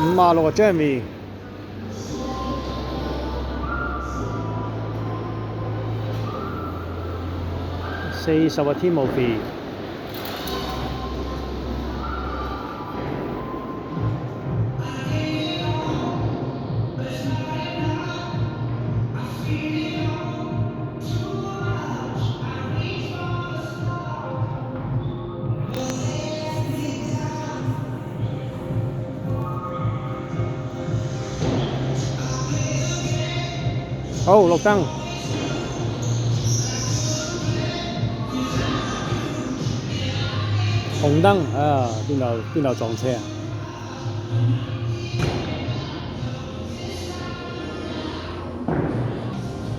56個 Jamie， 40個 Timothy， 好綠燈。紅燈啊！邊度撞車啊？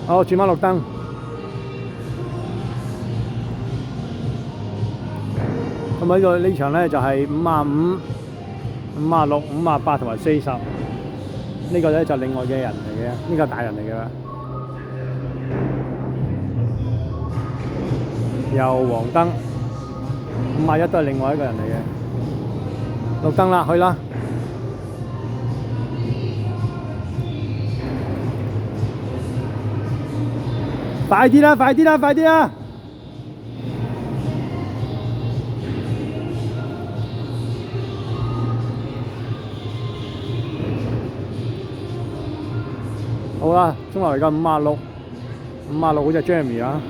好，轉返綠燈。咁呢場咧就係55、56、58同埋40。呢個咧就另外嘅人嚟嘅，呢個大人嚟嘅啦。又黃燈，51都係另外一個人嚟嘅。綠燈啦，去啦！快啲啦！快啲啦！快啲啦！好啦，衝落嚟嘅56好似係 Jamie 啊！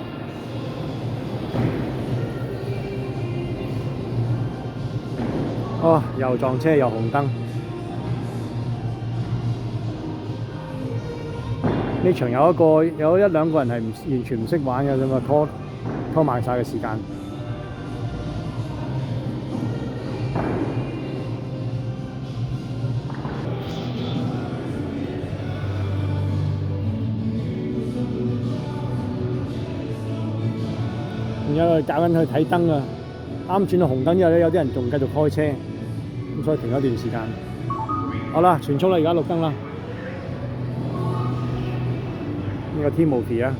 哦，又撞車又紅燈。呢場有一兩個人係完全唔識玩嘅啫嘛，拖慢晒嘅時間。而家教緊去睇燈啊！啱轉到紅燈之後咧，有啲人仲繼續開車，咁所以停咗一段時間。好啦，全速啦，而家綠燈啦。呢個 Timothy 啊，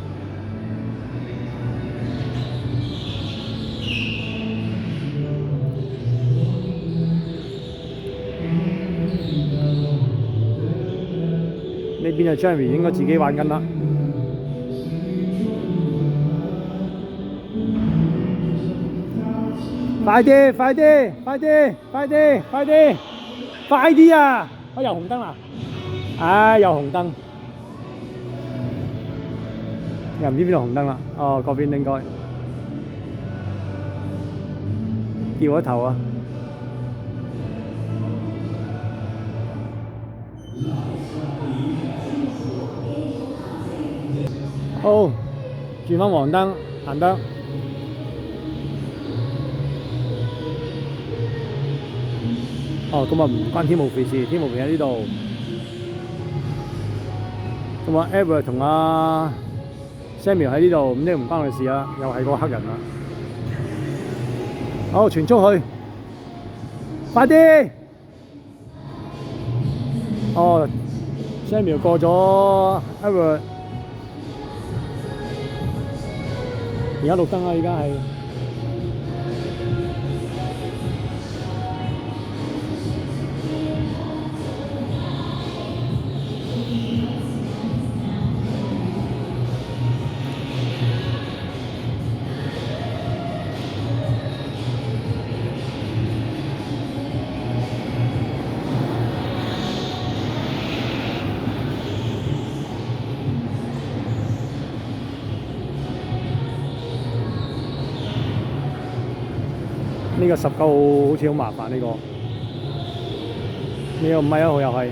呢邊就 Jamie 應該自己玩緊啦。快啲！快啲！快啲！快啲！快啲！快啲啊！又紅燈啦！唉，又紅燈，又唔知邊度紅燈啦。哦，嗰邊應該掉咗頭啊！好，轉返黃燈，行得。哦，咁啊唔關Timothy事，Timothy喺呢度。咁啊 Edward 同阿 Samuel 喺呢度，咁呢個唔關佢事啊，又係個黑人啦。好，全速去，快啲！哦 ，Samuel 過咗 Edward， 而家綠燈啦，而家係。呢個19號好似好麻煩呢個，呢個51號又係，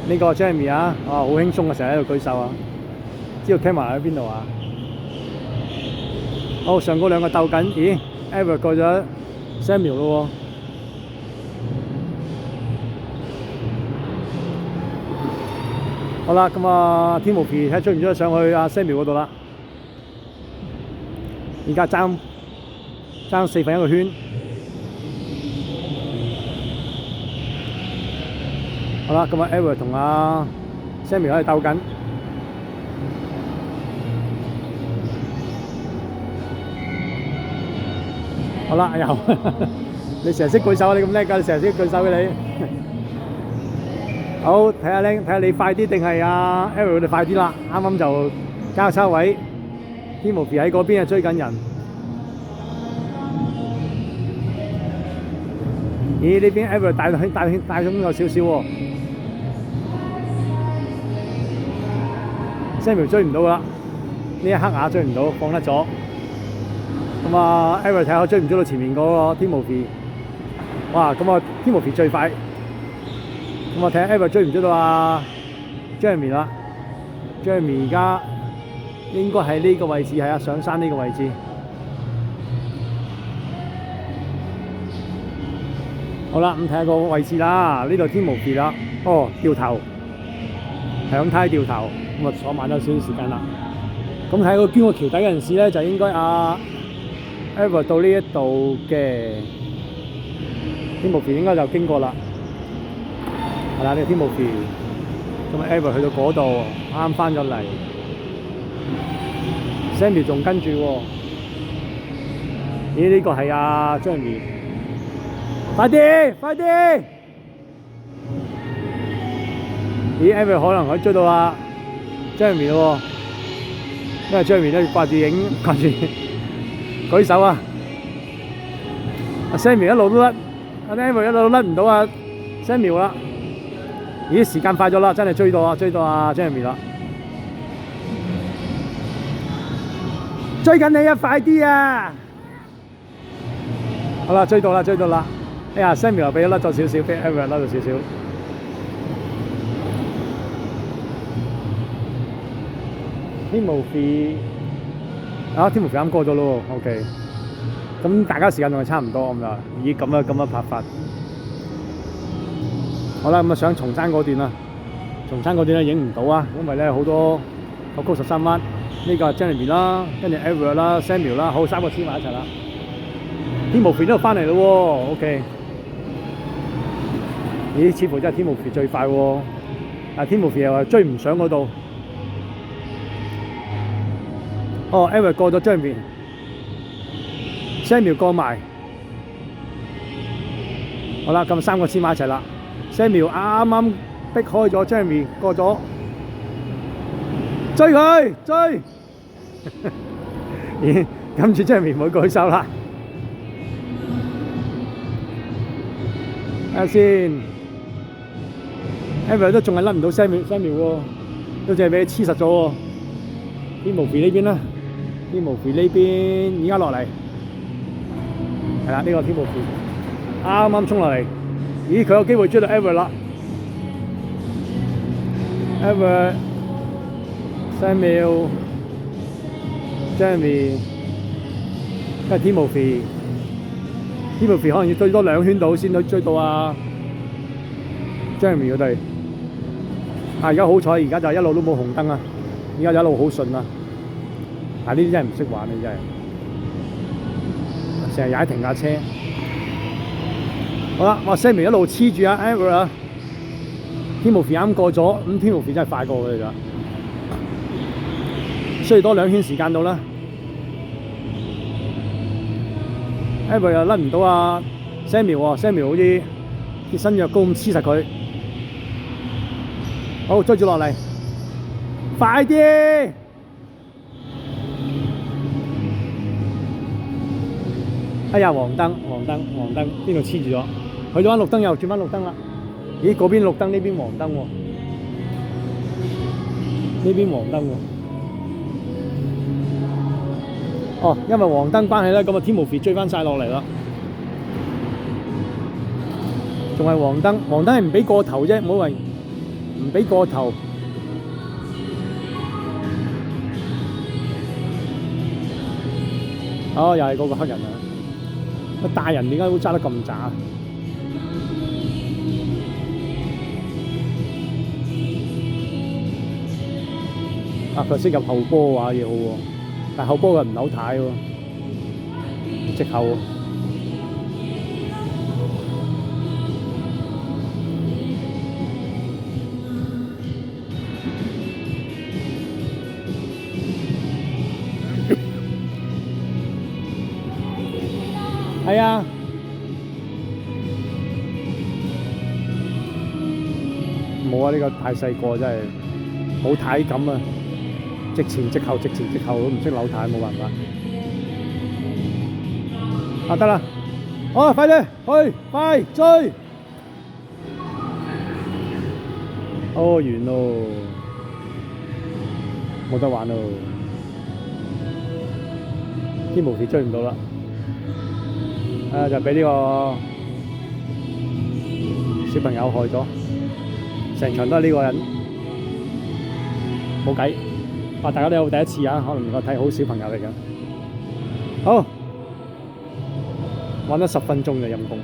呢個 Jamie 啊，好輕鬆啊，成日喺度舉手啊，知道 camera 喺邊度啊？好，上嗰兩個鬥緊，咦 ，Edward 過咗 Samuel 咯喎。好啦，咁啊 Timothy 睇出現咗上去阿 Samuel 嗰度啦。而家爭4分1個圈，好啦，咁啊 Edward 同阿 Samuel 喺度鬥緊，好啦，又你成日識舉手啊！你咁叻㗎，你成日識舉手嘅你。好，睇下睇下你快啲定係阿 Eric 佢哋快啲啦。啱啱就交叉位 ，Timothy 喺嗰邊啊追緊人。咦？呢邊 Eric 帶咗有少少喎。Samuel 追唔到啦，呢一刻追唔到，放得咗。咁啊 ，Eric 睇下追唔追到前面嗰個 Timothy。哇！咁啊 ，Timothy 最快。咁我睇下 Eric 追唔追到啊 Jeremy 啦 ，Jeremy 而家應該喺呢個位置，係啊，上山呢個位置。好啦，咁睇下個位置啦，呢度 Timothy 啦，哦，掉頭，響梯掉頭，咁啊坐慢咗少少時間啦。咁睇個經過橋底嗰陣時咧，就應該Eric 到呢一度嘅 Timothy 應該就經過啦。係啦，呢個 Timothy，咁Eric 去到嗰度，啱翻咗嚟 ，Sammy 仲跟住喎。咦？呢個係阿 Jeremy， 快啲，快啲！咦 ？Eric 可能可以追到阿 Jeremy 咯，因為 Jeremy 咧掛住舉手啊。阿 Sammy 一路都甩，阿 Eric 一路都甩唔到阿 Sammy 啦。咦，時間快咗啦，真係追到阿 Jeremy 啦！追緊你啊，快啲啊！好啦，追到啦！哎呀 ，Samuel 又俾甩咗少少，俾 Eric 甩咗少少。Timothy， Timothy 啱過咗咯 ，OK。咁大家時間仲係差唔多咁啦。咦，咁樣拍法。好啦，咁啊上松山嗰段啦，松山嗰段咧影唔到啊，因為咧好多9曲13彎，呢個係 Jeremy 啦，跟住 Eric 啦、Samuel 啦，好3個黐埋一齊啦。Timothy 都翻嚟咯喎 ，OK。咦，似乎真係 Timothy 最快喎，但係 Timothy 又話追唔上嗰度。哦 ，Eric 過咗 Jeremy，Samuel 過埋。好啦，咁3個黐埋一齊啦。Samuel 啱啱逼開咗 Jeremy 過咗，追佢追！咦，跟住 Jeremy 唔會舉手啦。睇下先 ，Eric 都仲係甩唔到 Samuel 喎，都淨係俾佢黐實咗喎。Timothy 呢邊啦 ，Timothy 呢邊而家落嚟，係啦，呢個 Timothy 啱啱衝落嚟。咦，佢有機會追到 Eric 啦 ，Eric、Samuel、Jeremy， 跟住 Timothy 可能要追多2圈到先可以追到啊 Jeremy 佢哋。而家好彩，而家就一路都冇紅燈啊，而家就一路好順啊。但係呢啲真係唔識玩，你真係成日踩停架車。好啦，我 Sammy 一路黐住阿 Eric 啊 ，Timothy 啱過咗，咁 Timothy 真係快過佢哋㗎，需要多2圈時間到啦。Eric 又甩唔到阿 Sammy 喎 ，Sammy 好似貼身藥膏咁黐實佢。好，追住落嚟，快啲！哎呀，黃燈，邊度黐住咗？去咗翻綠燈又轉翻綠燈啦。咦，嗰邊綠燈，呢邊黃燈喎。呢邊黃燈喎。哦，因為黃燈關係咧，咁啊 Timothy 追翻晒落嚟啦。仲係黃燈，黃燈係唔俾過頭啫，唔好話唔俾過頭。哦，又係嗰個黑人啊！個大人點解會揸得咁渣？佢識入後波嘅話嘢好喎，但後波佢唔扭軚喎，直後喎。係啊，冇啊！呢個太細個真係冇體感啊！直前直後，直前直後都唔識扭軚，冇辦法。啊得啦！哦，快啲去，快追！哦，完咯，冇得玩咯，天無鐵追唔到啦。就俾呢個小朋友害咗，成場都係呢個人，冇計。大家都有第一次啊，可能我睇好小朋友嚟㗎。好，玩咗10分鐘嘅陰功。